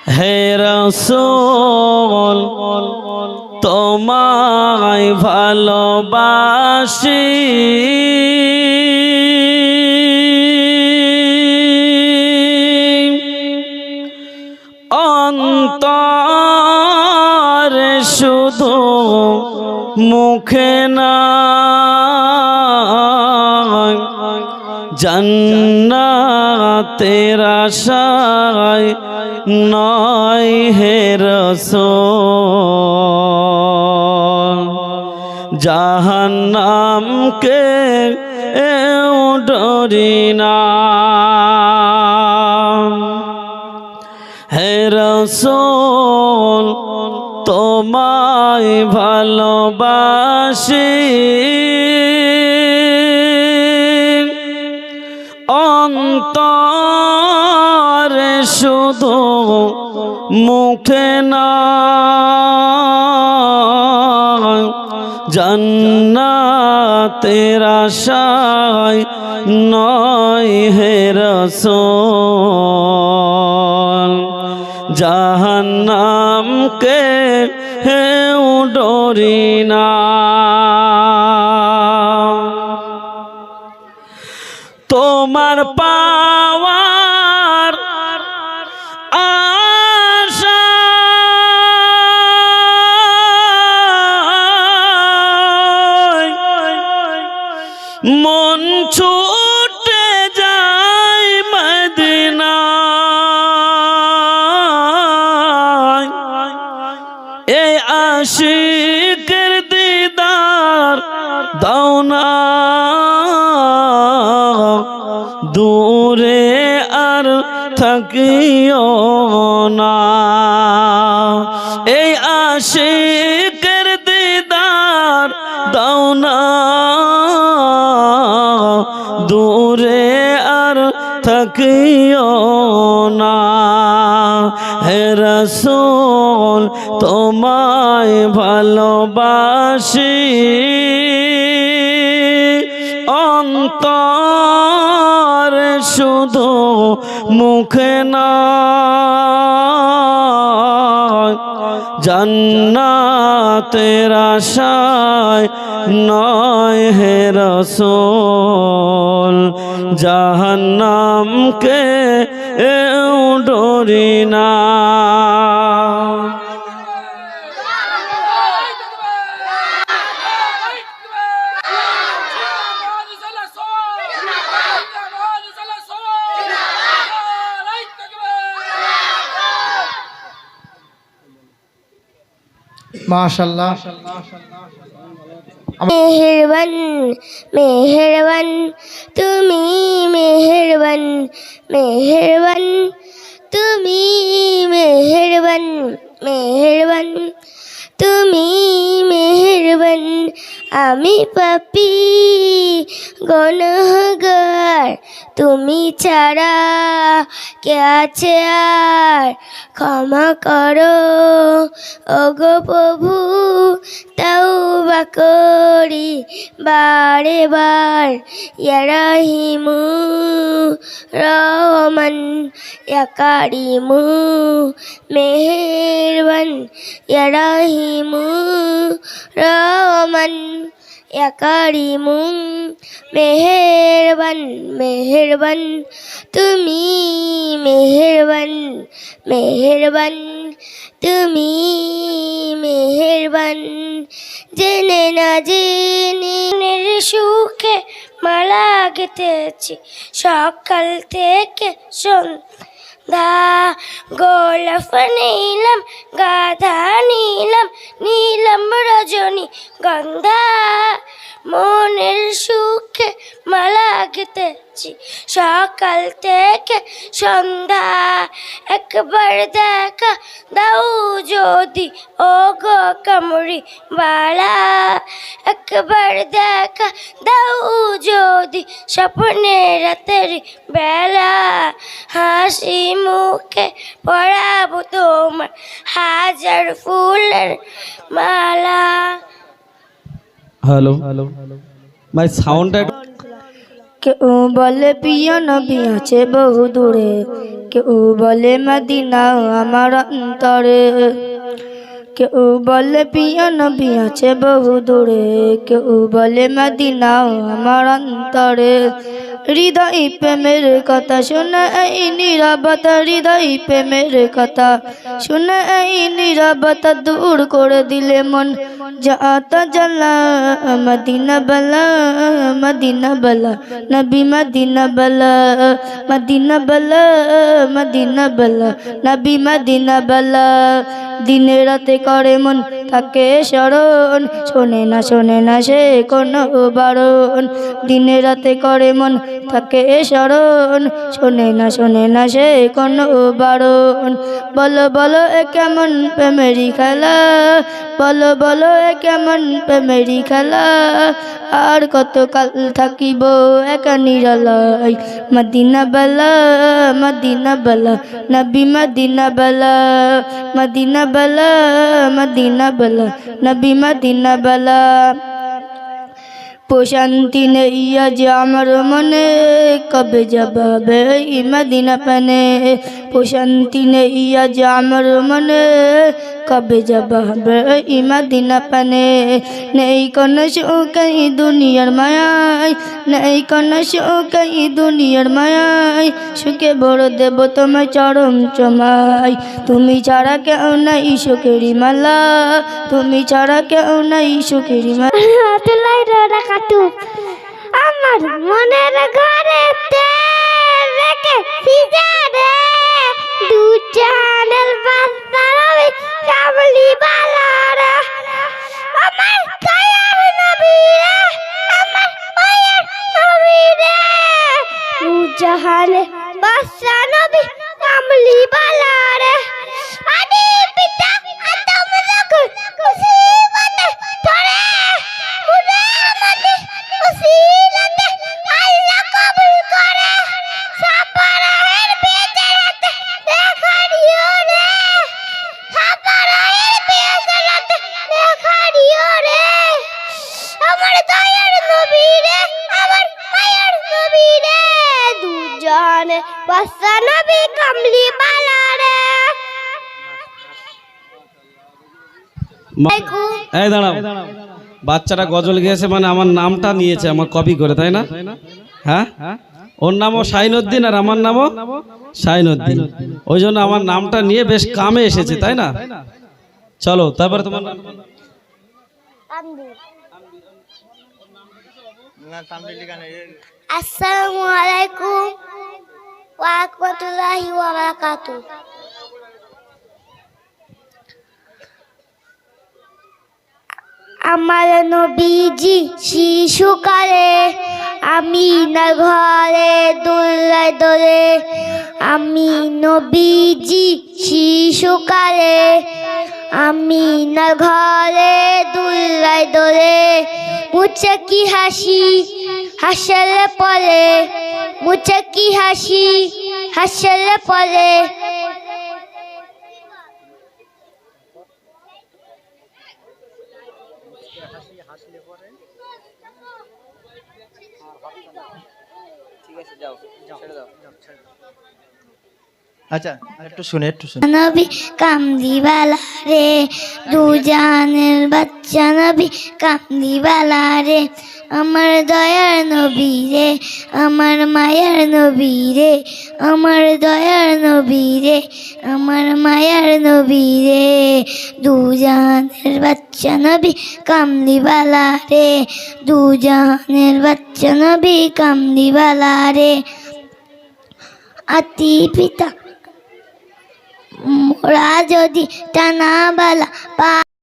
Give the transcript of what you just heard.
হে রাসূল তোমায় ভালোবাসি, অন্তরে শুধু মুখে না, জান্নাতের আশায় নয় হে রাসূল, জাহান্নামকে ডরি না। হে রাসূল তোমায় ভালোবাসি, অন্তরে শুধু মুখে না, জান্নাতের আশায় নয় হে রাসূল, জাহান্নামকে ডরি না। তোমার পাওয়ার আশায় মন ছুটে যায় মদিনায়, এই আশিকের দিদার দাও না, দূরে আর থাকিও না। এই আশিকের দিদার দাও না, দূরে আর থাকিও না। হে রাসূল তোমায় ভালোবাসি, অন্তরে শুধু মুখে না, জান্নাতের আশায় নয় হে রাসূল, জাহান্নামকে ডরি না। माशाल्लाह। मेहरबान मेहरबान तुमी मेहरबान मेहरबान तुमी मेहरबान मेहरबान तुमी मेहरबान। आमी पापी गुनहगार, तुमी छाड़ा के आछे आर, क्षमा करो ओगो प्रभु, तौबा करी बारे बार। या रहीमु रहमान या करीमु मेहरबान, या रहीमु रहमान या करीमु मेहरबान मेहरबान तुमी मेहरबान मेहरबान तुमी मेहरबान। জেনে না জেনে সুখে মালা গেঁথেছি সকাল থেকে সন্ধ্যা, গোলাপ নিলাম গাধা নিলাম নীলাম রজনী গন্ধা, মনের সুখে মালা গেঁথেছি সকাল থেকে সন্ধ্যা। একবার দেখা দাও যদি ও গো কামড়ি বালা, একবার দেখা দাও যদি স্বপ্নে রাতের বেলা। হাসি মুখে পরাবো তোমার হাজার ফুলের মালা। হ্যালো, মাই সাউন্ডটা কেউ বলে প্রিয় নবী আছে বহু দূরে, কেউ বলে মদিনা আমার অন্তরে। কেউ বলে প্রিয় নবী আছে বহু দূরে, কেউ বলে মদিনা আমার অন্তরে। হৃদয় প্রেমের কথা শুনে এই নীরবতা, হৃদয় প্রেমের কথা শুনে এই নীরবতা দূর করে দিলে মন যাতা জ্বালা। মদিনা বালা, মদিনা বালা, নবী মদিনা বালা, মদিনা বালা, মদিনা বালা, নবী মদিনা বালা। দিনে রাতে করে মন থাকে স্মরণ, শোনে না সে কোনো বারণ। দিনে রাতে করে মন থাকে স্মরণ, শোনে না সে কোনো বারণ। বলো বলো এ কেমন প্রেমেরি খেলা, বলো বলো এ কেমন প্রেমেরি খেলা। আর কত কাল থাকিব একা নিরালাই। মদিনা বালা, মদিনা বালা, নবী মদিনা বালা, মদিনা বালা, মদিনা বালা, নবী মদিনা বালা। প্রশান্তি নেই আজ আমার মনে, কবে যাবে এই মদিনা পানে। প্রশান্তি নেই আজ আমার মনে, কবে যাবে এই মদিনা পানে। নেই কোনো সুখ এই দুনিয়ার মায়ায়, নেই কোনো সুখ এই দুনিয়ার মায়ায়। সুখে বড় দেব তোমায় চরম চমাই। তুমি ছাড়া কেউ নাই সুখেরি মালা, তুমি ছাড়া কেউ নাই সুখেরি মালা। আমার মনের ঘরে রেখে সিজারে দু জানের বাচ্চা রবি কামলি বালারা। আমার দয়ার নবী রে, আমার মায়ের নবী রে, দু জাহানের বাচ্চা নবী কামলি বালারা। আদি পিতা আদম যখন মুসিবতে পড়ে, মুরে আমাদের মুসিবতে আল্লাহ কবুল করে। সাপারাহের বেজারাতে দেখা দিও রে, সাপারাহের বেজারাতে দেখা দিও রে। আমার দয়ার নবী রে, আমার মায়ের নবী রে, দুজনে বাচ্চা নবী কামলি বালা রে। এই দাঁড়াও, বাচ্চাটা গজল গেয়েছে মানে আমার নামটা নিয়েছে, আমার কপি করে, তাই না? হ্যাঁ, ওর নামও শাহিনুদ্দিন আর আমার নামও শাহিনুদ্দিন, ওই জন্য আমার নামটা নিয়ে বেশ কামে এসেছে, তাই না? চলো তারপরে তোমার নাম। আসসালামু আলাইকুম ওয়া রাহমাতুল্লাহি ওয়া বারাকাতুহু। আমার নবীজি শিশুকালে আমিনার ঘরে দোলায় দোলে। আমি নবীজি শিশুকালে আমিনার ঘরে দোলায় দোলে। মুছে কি হাসি হাসলে পরে, মুছে কি হাসি হাসলে পরে। আচ্ছা একটু শুনে নবী কামদিবালা রে, দু জানের বাচ্চা নবী কামদিবালা রে। আমার দয়ার নবী রে, আমার মায়ের নবী রে, আমার দয়ার নবী রে, আমার মায়ের নবী রে, দু জানের বাচ্চা নবী কামদিবালা রে, দু জানের বাচ্চা নবী কামদিবালা রে। আতি পিতা মোরা যদি টানা বালা পা